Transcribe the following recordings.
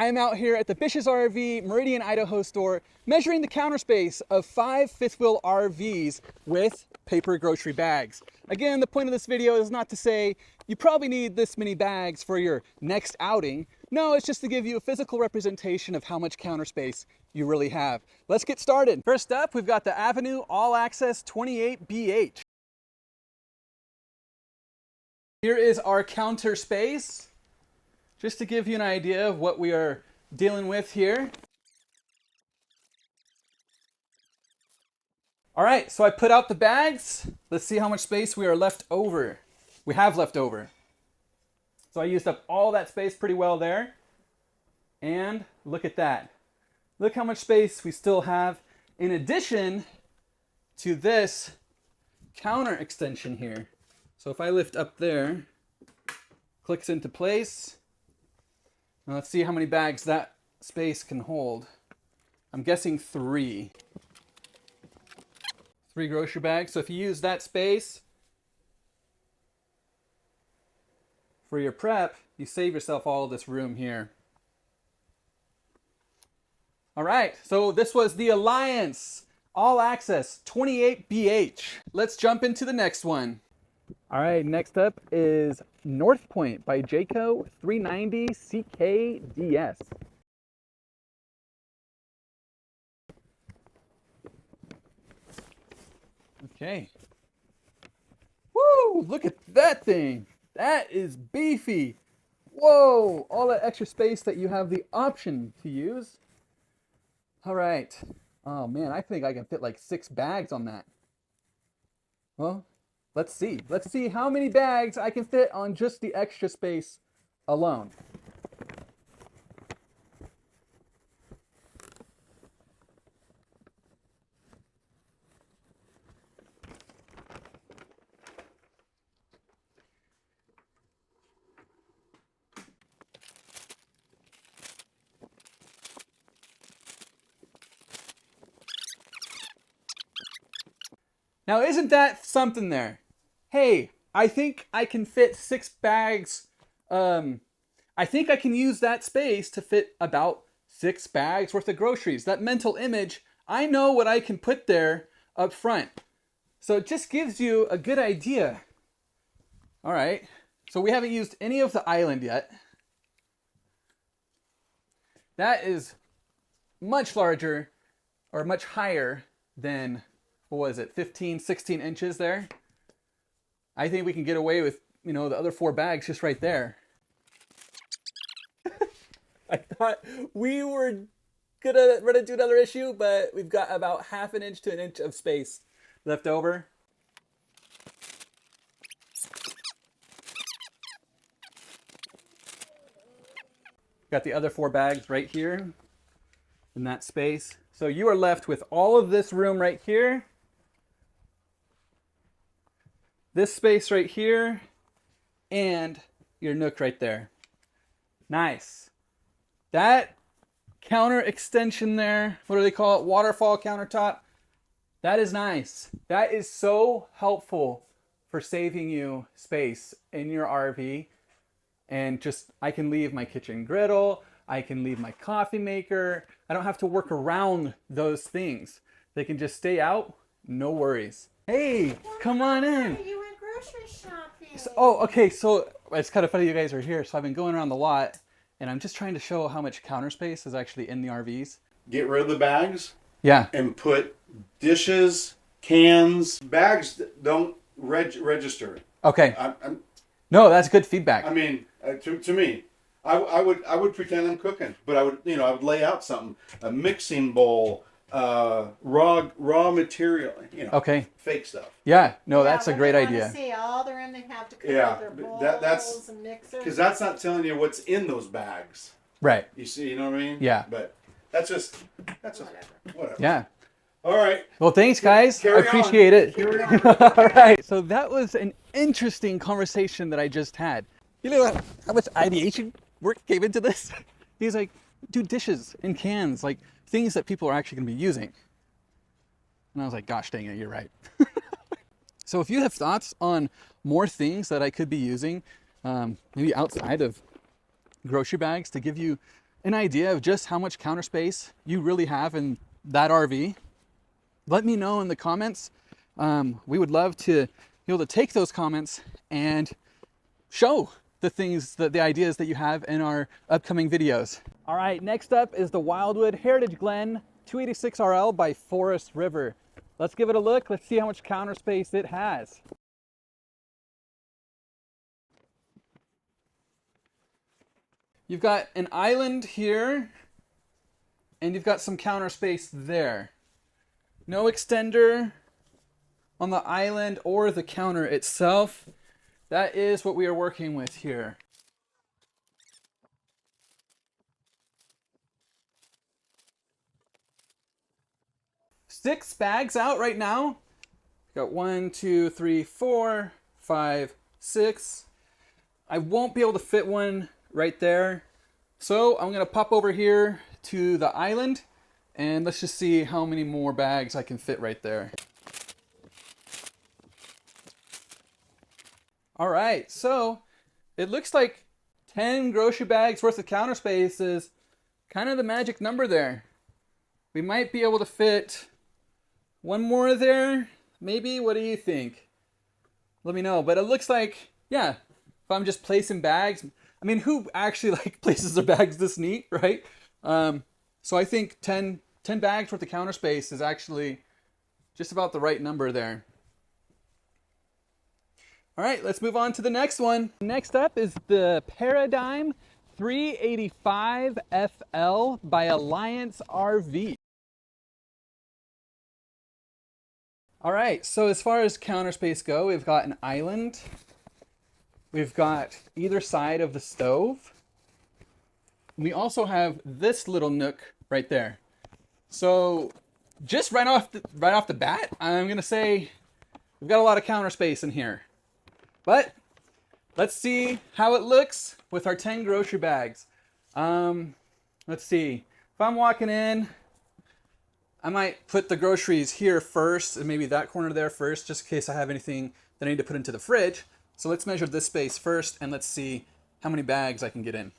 I am out here at the Bish's RV Meridian, Idaho store, measuring the counter space of 5 fifth wheel RVs with paper grocery bags. Again, the point of this video is not to say you probably need this many bags for your next outing. No, it's just to give you a physical representation of how much counter space you really have. Let's get started. First up, we've got the Avenue All Access 28BH. Here is our counter space, just to give you an idea of what we are dealing with here. All right, so I put out the bags. Let's see how much space we have left over. So I used up all that space pretty well there. And look at that. Look how much space we still have in addition to this counter extension here. So if I lift up there, clicks into place. Now let's see how many bags that space can hold. I'm guessing 3. 3 grocery bags. So if you use that space for your prep, you save yourself all this room here. All right, so this was the Alliance All Access 28BH. Let's jump into the next one. All right, next up is North Point by Jayco 390 CKDS. Okay. Woo, look at that thing. That is beefy. Whoa, all that extra space that you have the option to use. All right. Oh man, I think I can fit like 6 bags on that. Well, let's see. Let's see how many bags I can fit on just the extra space alone. Now, isn't that something there? Hey, I think I can fit 6 bags. I think I can use that space to fit about 6 bags worth of groceries. That mental image, I know what I can put there up front. So it just gives you a good idea. All right, so we haven't used any of the island yet. That is much larger or much higher than, what was it, 15, 16 inches there. I think we can get away with, the other 4 bags just right there. I thought we were gonna run into another issue, but we've got about half an inch to an inch of space left over. Got the other 4 bags right here in that space. So you are left with all of this room right here, this space right here, and your nook right there. Nice. That counter extension there, what do they call it? Waterfall countertop. That is nice. That is so helpful for saving you space in your RV. And just, I can leave my kitchen griddle. I can leave my coffee maker. I don't have to work around those things. They can just stay out, no worries. Hey, come on in. You went grocery shopping. Okay, so it's kind of funny you guys are here. So I've been going around the lot and I'm just trying to show how much counter space is actually in the RVs. Get rid of the bags. Yeah. And put dishes, cans, bags that don't register. Okay. No, that's good feedback. I mean, to me, I would pretend I'm cooking, but I would lay out something, a mixing bowl, raw material, Okay. fake stuff. Yeah, no, that's a great idea. See all they're in, they have to come Yeah, out their bowls that's and mixers. because that's not telling you what's in those bags. Right. You see, you know what I mean? Yeah. But that's whatever. Yeah. All right. Well, thanks, guys. I Carry on. appreciate it. Carry on. All right. So that was an interesting conversation that I just had. You know how much ideation work came into this? He's like, do dishes and cans, like things that people are actually going to be using. And I was like, gosh dang it, you're right. So if you have thoughts on more things that I could be using, maybe outside of grocery bags to give you an idea of just how much counter space you really have in that RV, let me know in the comments. We would love to be able to take those comments and show the things, the ideas that you have in our upcoming videos. All right, next up is the Wildwood Heritage Glen 286RL by Forest River. Let's give it a look. Let's see how much counter space it has. You've got an island here, and you've got some counter space there. No extender on the island or the counter itself. That is what we are working with here. Six bags out right now. Got 1, 2, 3, 4, 5, 6. I won't be able to fit one right there. So I'm gonna pop over here to the island and let's just see how many more bags I can fit right there. All right, so it looks like 10 grocery bags worth of counter space is kind of the magic number there. We might be able to fit one more there, maybe. What do you think? Let me know. But it looks like, yeah, if I'm just placing bags, I mean, who actually like places their bags this neat, right? So I think 10 bags worth of counter space is actually just about the right number there. All right, let's move on to the next one. Next up is the Paradigm 385FL by Alliance RV. All right, so as far as counter space go, we've got an island. We've got either side of the stove. We also have this little nook right there. So just right off the bat, I'm gonna say we've got a lot of counter space in here. But let's see how it looks with our 10 grocery bags. Let's see. If I'm walking in, I might put the groceries here first and maybe that corner there first, just in case I have anything that I need to put into the fridge. So let's measure this space first and let's see how many bags I can get in.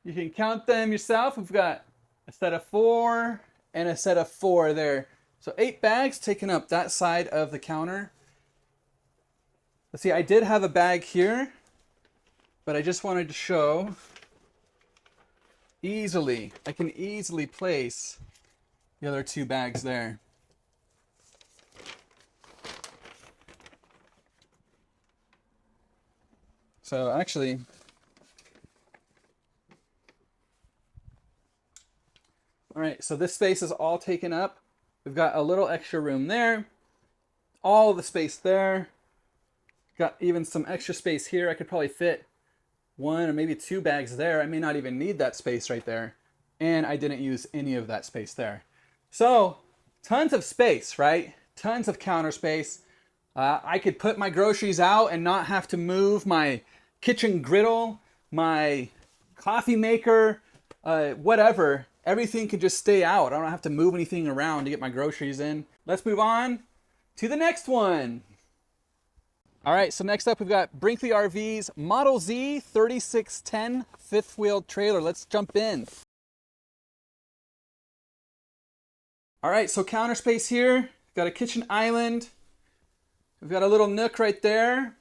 You can count them yourself. We've got a set of 4 and a set of 4 there. So 8 bags taking up that side of the counter. Let's see, I did have a bag here, but I just wanted to show easily. I can easily place the other 2 bags there. So actually, all right, so this space is all taken up. We've got a little extra room there, all the space there. Got even some extra space here. I could probably fit 1 or maybe 2 bags there. I may not even need that space right there. And I didn't use any of that space there. So tons of space, right? Tons of counter space. I could put my groceries out and not have to move my kitchen griddle, my coffee maker, whatever. Everything can just stay out. I don't have to move anything around to get my groceries in. Let's move on to the next one. All right, so next up we've got Brinkley RV's Model Z 3610 fifth wheel trailer. Let's jump in. All right, so counter space here. We've got a kitchen island. We've got a little nook right there.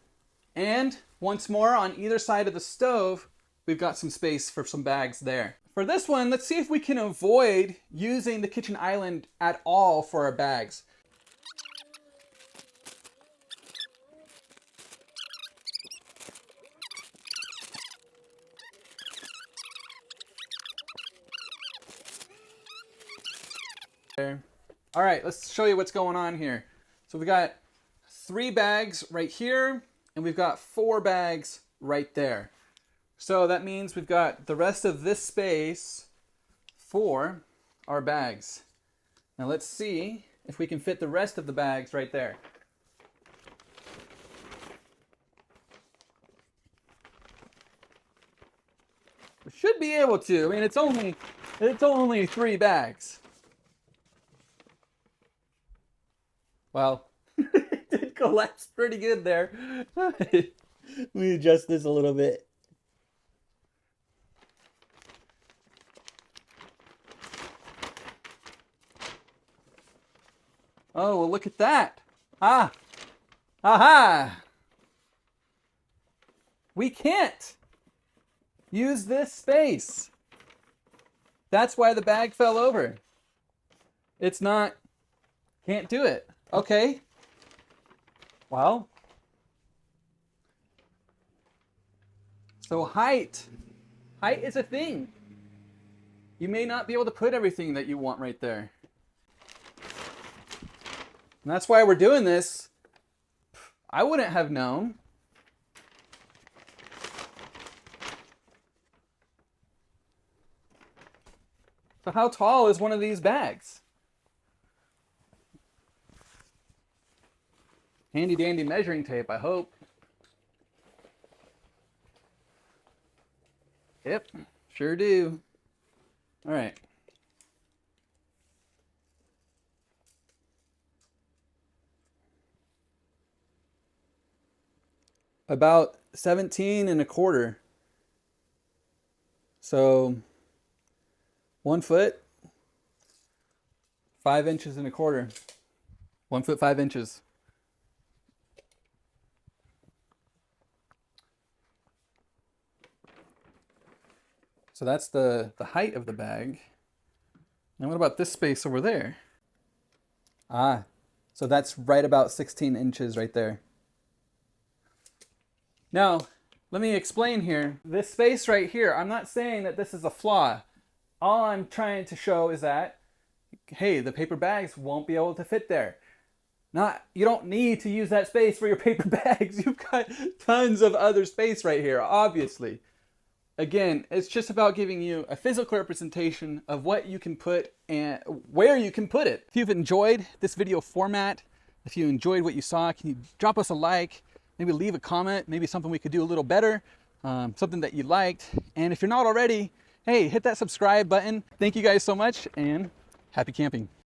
And once more on either side of the stove, we've got some space for some bags there. For this one, let's see if we can avoid using the kitchen island at all for our bags. There. All right, let's show you what's going on here. So we got 3 bags right here, and we've got 4 bags right there. So that means we've got the rest of this space for our bags. Now let's see if we can fit the rest of the bags right there. We should be able to. I mean, it's only 3 bags. Well, it did collapse pretty good there. Let me adjust this a little bit. Oh, well, look at that. Ah. Aha. We can't use this space. That's why the bag fell over. It's not, can't do it. Okay. Well. So height is a thing. You may not be able to put everything that you want right there. And that's why we're doing this. I wouldn't have known. So how tall is one of these bags? Handy dandy measuring tape, I hope. Yep, sure do. All right. About 17 and a quarter. So 1 foot, 5 inches and a quarter. 1 foot, 5 inches. So that's the height of the bag. And what about this space over there? Ah, so that's right about 16 inches right there. Now, let me explain here. This space right here, I'm not saying that this is a flaw. All I'm trying to show is that, hey, the paper bags won't be able to fit there. You don't need to use that space for your paper bags. You've got tons of other space right here, obviously. Again, it's just about giving you a physical representation of what you can put and where you can put it. If you've enjoyed this video format, if you enjoyed what you saw, can you drop us a like? Maybe leave a comment, maybe something we could do a little better, something that you liked. And if you're not already, hey, hit that subscribe button. Thank you guys so much, and happy camping.